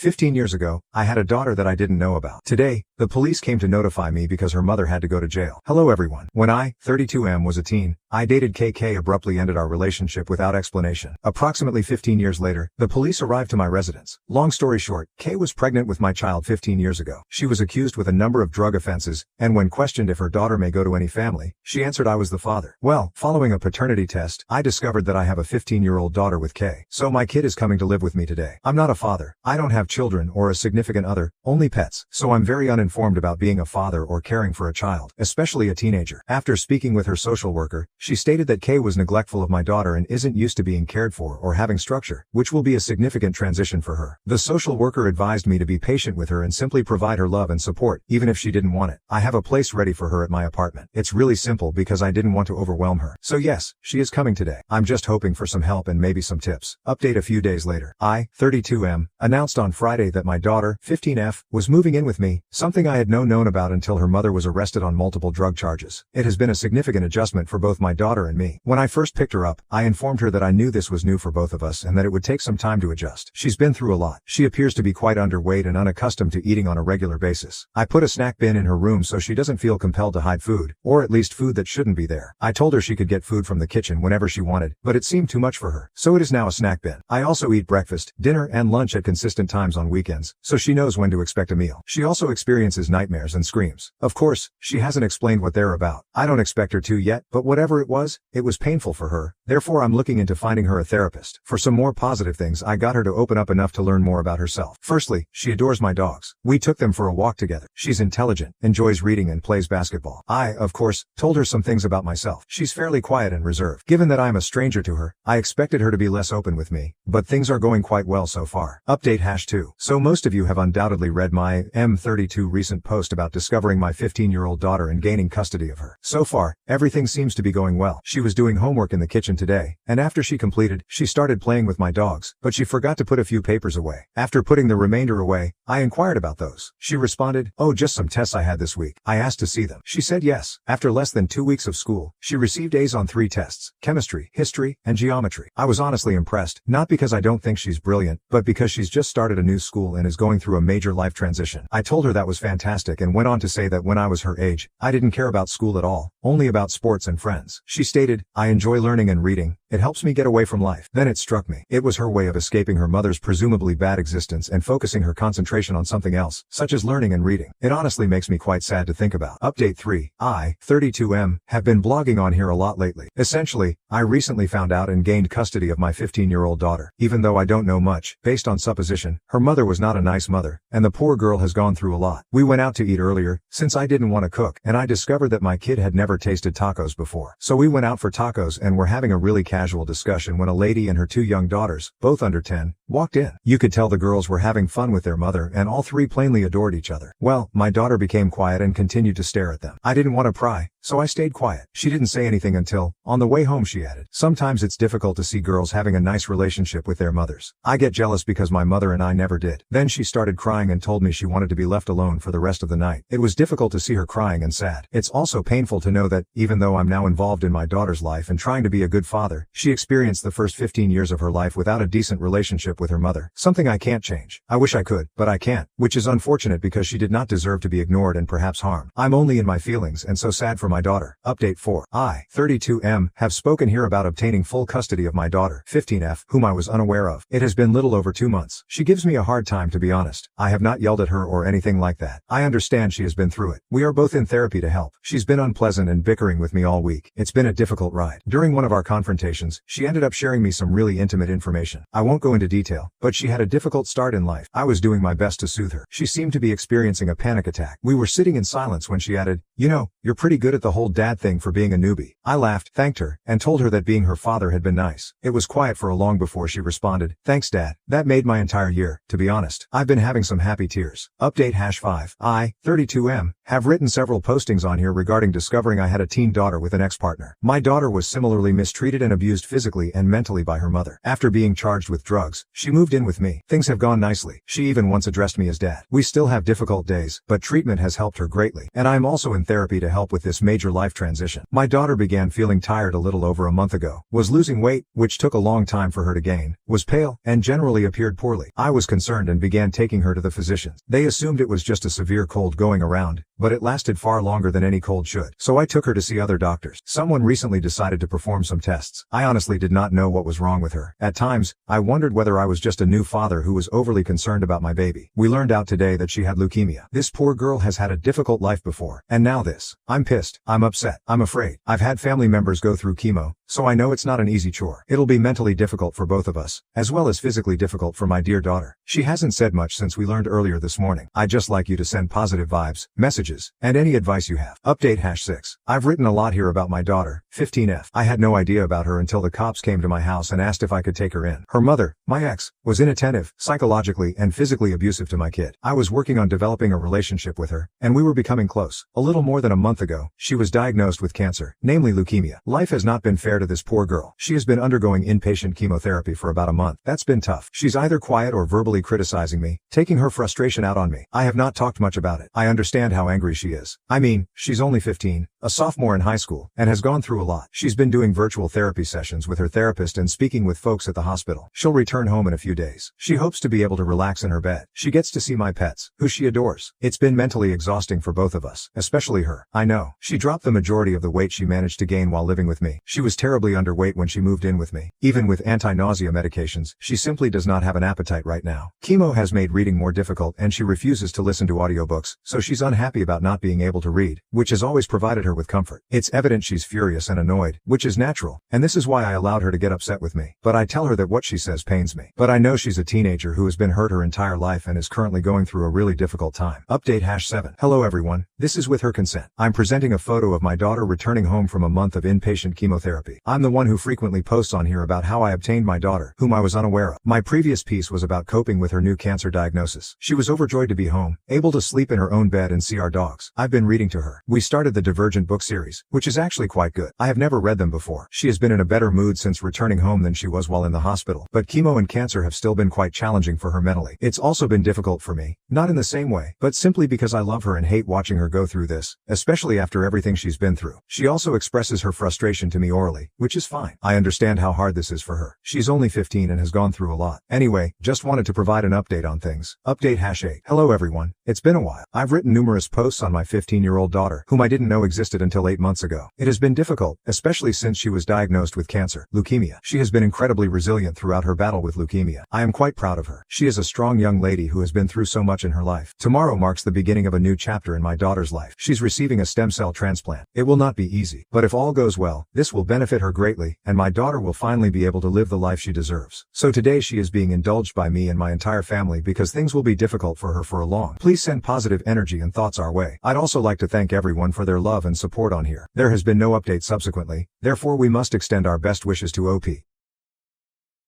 15 years ago, I had a daughter that I didn't know about. Today, the police came to notify me because her mother had to go to jail. Hello everyone. When I, 32M, was a teen, I dated KK. Abruptly ended our relationship without explanation. Approximately 15 years later, the police arrived to my residence. Long story short, K was pregnant with my child 15 years ago. She was accused with a number of drug offenses, and when questioned if her daughter may go to any family, she answered I was the father. Well, following a paternity test, I discovered that I have a 15-year-old daughter with K. So my kid is coming to live with me today. I'm not a father. I don't have children or a significant other, only pets. So I'm very uninformed about being a father or caring for a child, especially a teenager. After speaking with her social worker, she stated that K was neglectful of my daughter and isn't used to being cared for or having structure, which will be a significant transition for her. The social worker advised me to be patient with her and simply provide her love and support, even if she didn't want it. I have a place ready for her at my apartment. It's really simple because I didn't want to overwhelm her. So yes, she is coming today. I'm just hoping for some help and maybe some tips. Update a few days later. I, 32M, announced on Friday that my daughter, 15F, was moving in with me, something I had known about until her mother was arrested on multiple drug charges. It has been a significant adjustment for both my daughter and me. When I first picked her up, I informed her that I knew this was new for both of us and that it would take some time to adjust. She's been through a lot. She appears to be quite underweight and unaccustomed to eating on a regular basis. I put a snack bin in her room so she doesn't feel compelled to hide food, or at least food that shouldn't be there. I told her she could get food from the kitchen whenever she wanted, but it seemed too much for her. So it is now a snack bin. I also eat breakfast, dinner, and lunch at consistent times on weekends, so she knows when to expect a meal. She also experiences nightmares and screams. Of course, she hasn't explained what they're about. I don't expect her to yet, but whatever it was painful for her. Therefore, I'm looking into finding her a therapist. For some more positive things, I got her to open up enough to learn more about herself. Firstly, she adores my dogs. We took them for a walk together. She's intelligent, enjoys reading, and plays basketball. I, of course, told her some things about myself. She's fairly quiet and reserved. Given that I'm a stranger to her, I expected her to be less open with me, but things are going quite well so far. Update #2. So most of you have undoubtedly read my M32 recent post about discovering my 15-year-old daughter and gaining custody of her. So far, everything seems to be going well. She was doing homework in the kitchen today, and after she completed, she started playing with my dogs, but she forgot to put a few papers away. After putting the remainder away, I inquired about those. She responded, "Oh, just some tests I had this week." I asked to see them. She said yes. After less than 2 weeks of school, she received A's on 3 tests: chemistry, history, and geometry. I was honestly impressed, not because I don't think she's brilliant, but because she's just started a new school and is going through a major life transition. I told her that was fantastic and went on to say that when I was her age, I didn't care about school at all, only about sports and friends. She stated, "I enjoy learning and reading. It helps me get away from life." Then it struck me. It was her way of escaping her mother's presumably bad existence and focusing her concentration on something else, such as learning and reading. It honestly makes me quite sad to think about. Update 3. I, 32M, have been blogging on here a lot lately. Essentially, I recently found out and gained custody of my 15-year-old daughter. Even though I don't know much, based on supposition, her mother was not a nice mother, and the poor girl has gone through a lot. We went out to eat earlier, since I didn't want to cook, and I discovered that my kid had never tasted tacos before. So we went out for tacos and were having a really casual discussion when a lady and her 2 young daughters, both under 10, walked in. You could tell the girls were having fun with their mother and all 3 plainly adored each other. Well, my daughter became quiet and continued to stare at them. I didn't want to pry, so I stayed quiet. She didn't say anything until, on the way home, she added, "Sometimes it's difficult to see girls having a nice relationship with their mothers. I get jealous because my mother and I never did." Then she started crying and told me she wanted to be left alone for the rest of the night. It was difficult to see her crying and sad. It's also painful to know that, even though I'm now involved in my daughter's life and trying to be a good father, she experienced the first 15 years of her life without a decent relationship with her mother. Something I can't change. I wish I could, but I can't, which is unfortunate because she did not deserve to be ignored and perhaps harmed. I'm only in my feelings and so sad for my daughter. Update 4. I, 32M, have spoken here about obtaining full custody of my daughter, 15F, whom I was unaware of. It has been little over 2 months. She gives me a hard time, to be honest. I have not yelled at her or anything like that. I understand she has been through it. We are both in therapy to help. She's been unpleasant and bickering with me all week. It's been a difficult ride. During one of our confrontations, she ended up sharing me some really intimate information. I won't go into detail, but she had a difficult start in life. I was doing my best to soothe her. She seemed to be experiencing a panic attack. We were sitting in silence when she added, "You know, you're pretty good at the whole dad thing for being a newbie." I laughed, thanked her, and told her that being her father had been nice. It was quiet for a long before she responded, "Thanks, Dad." That made my entire year, to be honest. I've been having some happy tears. Update #5. I, 32M, Have written several postings on here regarding discovering I had a teen daughter with an ex-partner. My daughter was similarly mistreated and abused physically and mentally by her mother. After being charged with drugs, she moved in with me. Things have gone nicely. She even once addressed me as dad. We still have difficult days, but treatment has helped her greatly. And I am also in therapy to help with this major life transition. My daughter began feeling tired a little over a month ago, was losing weight, which took a long time for her to gain, was pale, and generally appeared poorly. I was concerned and began taking her to the physicians. They assumed it was just a severe cold going around, but it lasted far longer than any cold should. So I took her to see other doctors. Someone recently decided to perform some tests. I honestly did not know what was wrong with her. At times, I wondered whether I was just a new father who was overly concerned about my baby. We learned out today that she had leukemia. This poor girl has had a difficult life before. And now this. I'm pissed. I'm upset. I'm afraid. I've had family members go through chemo, so I know it's not an easy chore. It'll be mentally difficult for both of us, as well as physically difficult for my dear daughter. She hasn't said much since we learned earlier this morning. I'd just like you to send positive vibes, messages, and any advice you have. Update #6. I've written a lot here about my daughter, 15F. I had no idea about her until the cops came to my house and asked if I could take her in. Her mother, my ex, was inattentive, psychologically and physically abusive to my kid. I was working on developing a relationship with her, and we were becoming close. A little more than a month ago, she was diagnosed with cancer, namely leukemia. Life has not been fair to this poor girl. She has been undergoing inpatient chemotherapy for about a month. That's been tough. She's either quiet or verbally criticizing me, taking her frustration out on me. I have not talked much about it. I understand how angry she is. I mean, she's only 15, a sophomore in high school, and has gone through a lot. She's been doing virtual therapy sessions with her therapist and speaking with folks at the hospital. She'll return home in a few days. She hopes to be able to relax in her bed. She gets to see my pets, who she adores. It's been mentally exhausting for both of us, especially her. I know. She dropped the majority of the weight she managed to gain while living with me. She was terribly underweight when she moved in with me. Even with anti-nausea medications, she simply does not have an appetite right now. Chemo has made reading more difficult and she refuses to listen to audiobooks, so she's unhappy about not being able to read, which has always provided her with comfort. It's evident she's furious and annoyed, which is natural, and this is why I allowed her to get upset with me. But I tell her that what she says pains me. But I know she's a teenager who has been hurt her entire life and is currently going through a really difficult time. Update #7. Hello everyone, this is with her consent. I'm presenting a photo of my daughter returning home from a month of inpatient chemotherapy. I'm the one who frequently posts on here about how I obtained my daughter, whom I was unaware of. My previous piece was about coping with her new cancer diagnosis. She was overjoyed to be home, able to sleep in her own bed and see our dogs. I've been reading to her. We started the Divergent book series, which is actually quite good. I have never read them before. She has been in a better mood since returning home than she was while in the hospital, but chemo and cancer have still been quite challenging for her mentally. It's also been difficult for me, not in the same way, but simply because I love her and hate watching her go through this, especially after everything she's been through. She also expresses her frustration to me orally, which is fine. I understand how hard this is for her. She's only 15 and has gone through a lot. Anyway, just wanted to provide an update on things. Update #8. Hello everyone. It's been a while. I've written numerous posts on my 15-year-old daughter, whom I didn't know existed until 8 months ago. It has been difficult, especially since she was diagnosed with cancer, leukemia. She has been incredibly resilient throughout her battle with leukemia. I am quite proud of her. She is a strong young lady who has been through so much in her life. Tomorrow marks the beginning of a new chapter in my daughter's life. She's receiving a stem cell transplant. It will not be easy, but if all goes well, this will benefit her greatly, and my daughter will finally be able to live the life she deserves. So today she is being indulged by me and my entire family because things will be difficult for her for a long. Please send positive energy and thoughts our way. I'd also like to thank everyone for their love and support on here. There has been no update subsequently, therefore we must extend our best wishes to OP.